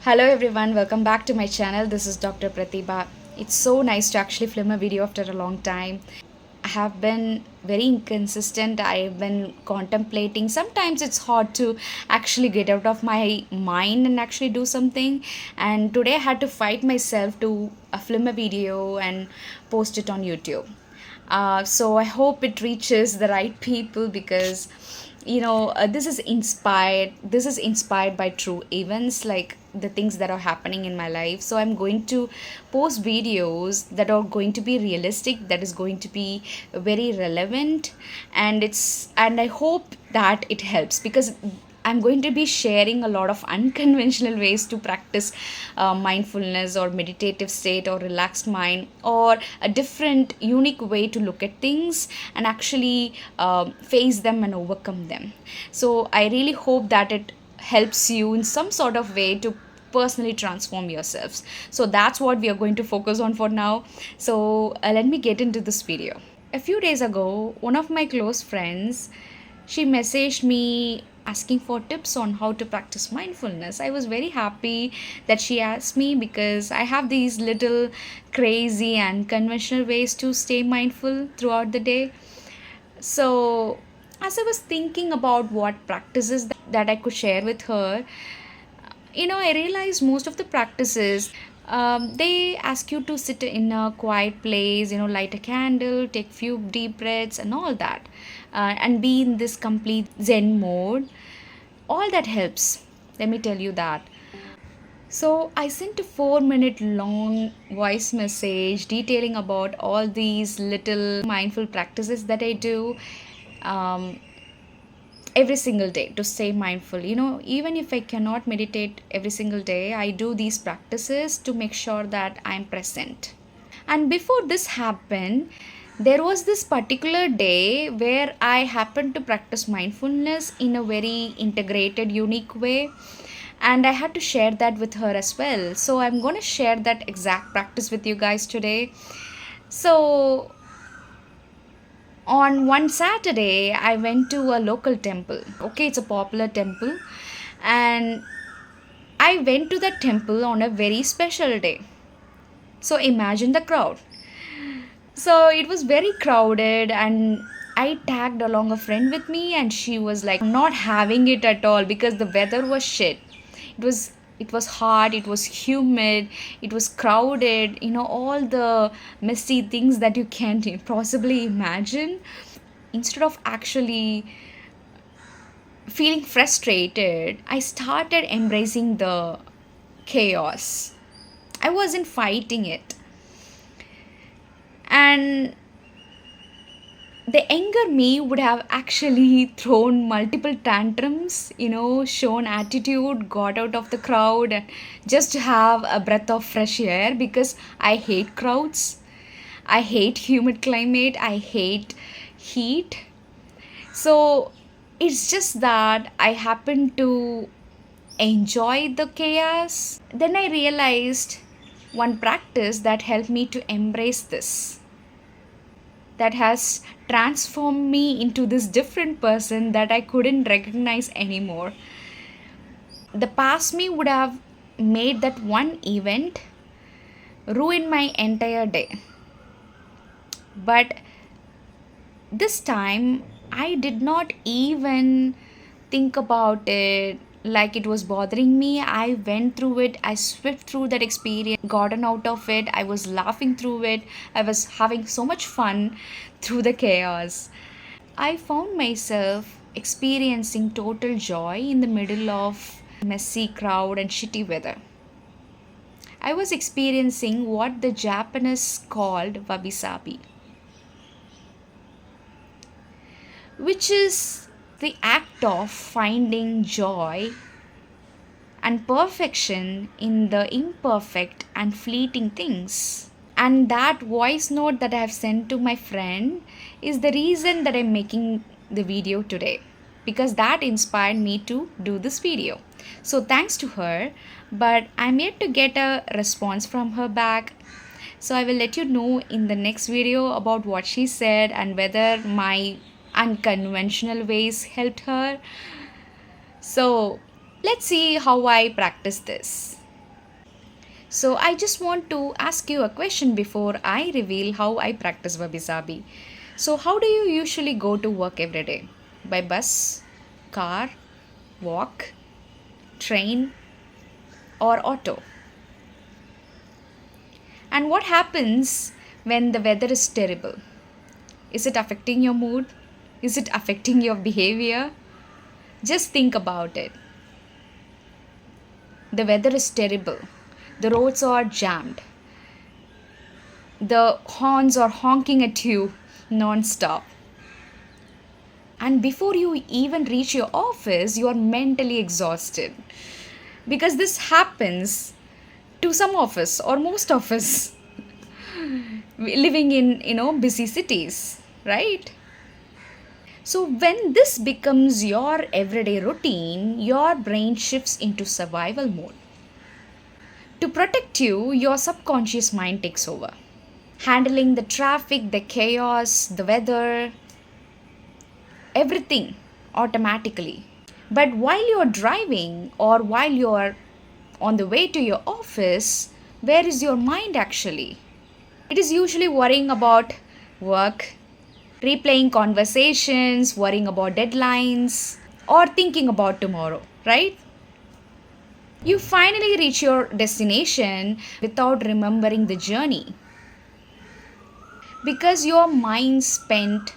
Hello everyone, welcome back to my channel. This is Dr. Pratibha. It's so nice to actually film a video after a long time. I have been very inconsistent. I've been contemplating. Sometimes it's hard to actually get out of my mind and actually do something. And today I had to fight myself to film a video and post it on YouTube. So I hope it reaches the right people because this is inspired by true events, like the things that are happening in my life. So I'm going to post videos that are going to be realistic, that is going to be very relevant, and I hope that it helps because I'm going to be sharing a lot of unconventional ways to practice mindfulness or meditative state or relaxed mind, or a different, unique way to look at things and actually face them and overcome them. So, I really hope that it helps you in some sort of way to personally transform yourselves. So, that's what we are going to focus on for now. So, let me get into this video. A few days ago, one of my close friends, she messaged me asking for tips on how to practice mindfulness. I was very happy that she asked me because I have these little crazy and conventional ways to stay mindful throughout the day. So, as I was thinking about what practices that I could share with her, I realized most of the practices, they ask you to sit in a quiet place, light a candle, take few deep breaths and all that, and be in this complete zen mode. All that helps, let me tell you that. So I sent a 4-minute long voice message detailing about all these little mindful practices that I do, um, every single day to stay mindful. Even if I cannot meditate every single day, I do these practices to make sure that I'm present. And before this happened, there was this particular day where I happened to practice mindfulness in a very integrated, unique way. And I had to share that with her as well. So I'm going to share that exact practice with you guys today. So on one Saturday, I went to a local temple. Okay, it's a popular temple. And I went to that temple on a very special day. So imagine the crowd. So it was very crowded, and I tagged along a friend with me, and she was like not having it at all because the weather was shit. It was hot, it was humid, it was crowded, all the messy things that you can't possibly imagine. Instead of actually feeling frustrated, I started embracing the chaos. I wasn't fighting it. And the younger me would have actually thrown multiple tantrums, shown attitude, got out of the crowd, and just to have a breath of fresh air because I hate crowds. I hate humid climate. I hate heat. So it's just that I happen to enjoy the chaos. Then I realized one practice that helped me to embrace this, that has transformed me into this different person that I couldn't recognize anymore. The past me would have made that one event ruin my entire day. But this time, I did not even think about it like it was bothering me. I went through it, I swift through that experience, gotten out of it, I was laughing through it, I was having so much fun through the chaos. I found myself experiencing total joy in the middle of messy crowd and shitty weather. I was experiencing what the Japanese called wabi-sabi, which is the act of finding joy and perfection in the imperfect and fleeting things. And that voice note that I have sent to my friend is the reason that I'm making the video today, because that inspired me to do this video. So thanks to her, but I'm yet to get a response from her back. So I will let you know in the next video about what she said and whether my unconventional ways helped her. So let's see how I practice this. So I just want to ask you a question before I reveal how I practice wabi sabi. So how do you usually go to work every day? By bus, car, walk, train, or auto? And what happens when the weather is terrible? Is it affecting your mood? Is it affecting your behavior? Just think about it. The weather is terrible. The roads are jammed. The horns are honking at you non-stop. And before you even reach your office, you are mentally exhausted. Because this happens to some of us or most of us living in, busy cities, right? So when this becomes your everyday routine, your brain shifts into survival mode. To protect you, your subconscious mind takes over, handling the traffic, the chaos, the weather, everything automatically. But while you're driving or while you're on the way to your office, where is your mind actually? It is usually worrying about work, replaying conversations, worrying about deadlines, or thinking about tomorrow, right? You finally reach your destination without remembering the journey because your mind spent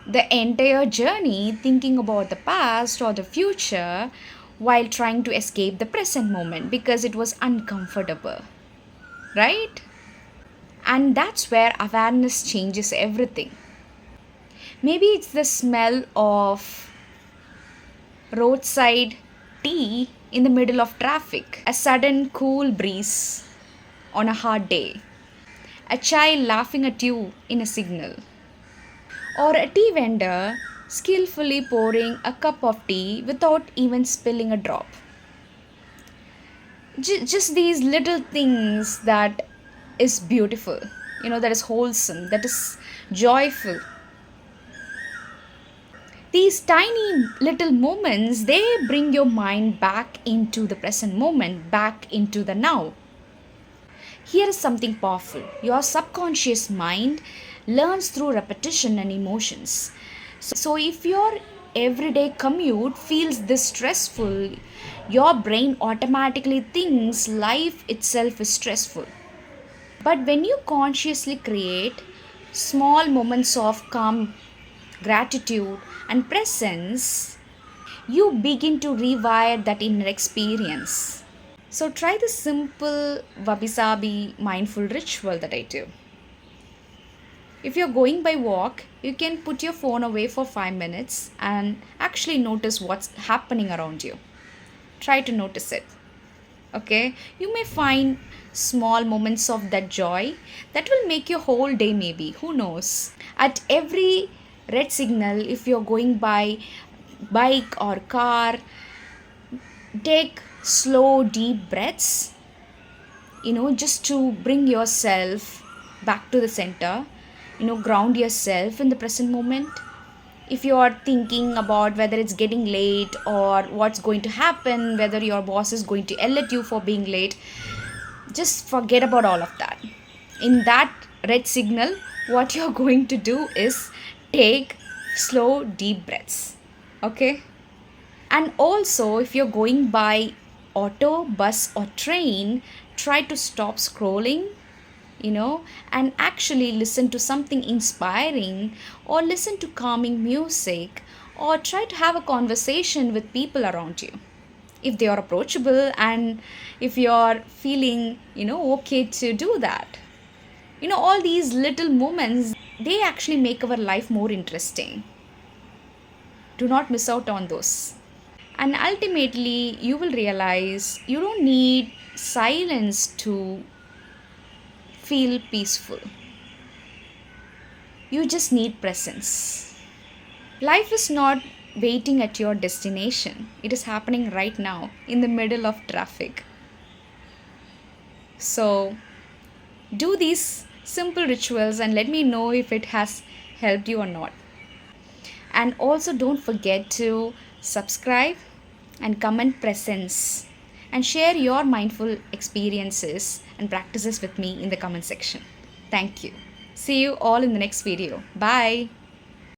the entire journey thinking about the past or the future while trying to escape the present moment because it was uncomfortable, right? And that's where awareness changes everything. Maybe it's the smell of roadside tea in the middle of traffic, a sudden cool breeze on a hot day, a child laughing at you in a signal, or a tea vendor skillfully pouring a cup of tea without even spilling a drop. Just these little things that is beautiful, that is wholesome, that is joyful. These tiny little moments, they bring your mind back into the present moment, back into the now. Here is something powerful. Your subconscious mind learns through repetition and emotions. So if your everyday commute feels this stressful, your brain automatically thinks life itself is stressful. But when you consciously create small moments of calm, gratitude, and presence, you begin to rewire that inner experience. So try the simple wabi sabi mindful ritual that I do. If you're going by walk, you can put your phone away for 5 minutes and actually notice what's happening around you. Try to notice it. Okay? You may find small moments of that joy that will make your whole day, maybe. Who knows? At every red signal, if you're going by bike or car, take slow deep breaths, just to bring yourself back to the center, ground yourself in the present moment. If you are thinking about whether it's getting late or what's going to happen, whether your boss is going to yell at you for being late, just forget about all of that. In that red signal, what you're going to do is take slow deep breaths. Okay? And also, if you're going by auto, bus, or train, try to stop scrolling, and actually listen to something inspiring, or listen to calming music, or try to have a conversation with people around you. If they are approachable and if you're feeling, okay to do that. All these little moments, they actually make our life more interesting. Do not miss out on those. And ultimately, you will realize you don't need silence to feel peaceful. You just need presence. Life is not waiting at your destination, it is happening right now in the middle of traffic. So, do these simple rituals and let me know if it has helped you or not. And also, don't forget to subscribe and comment presence. and share your mindful experiences and practices with me in the comment section. Thank you. See you all in the next video. Bye.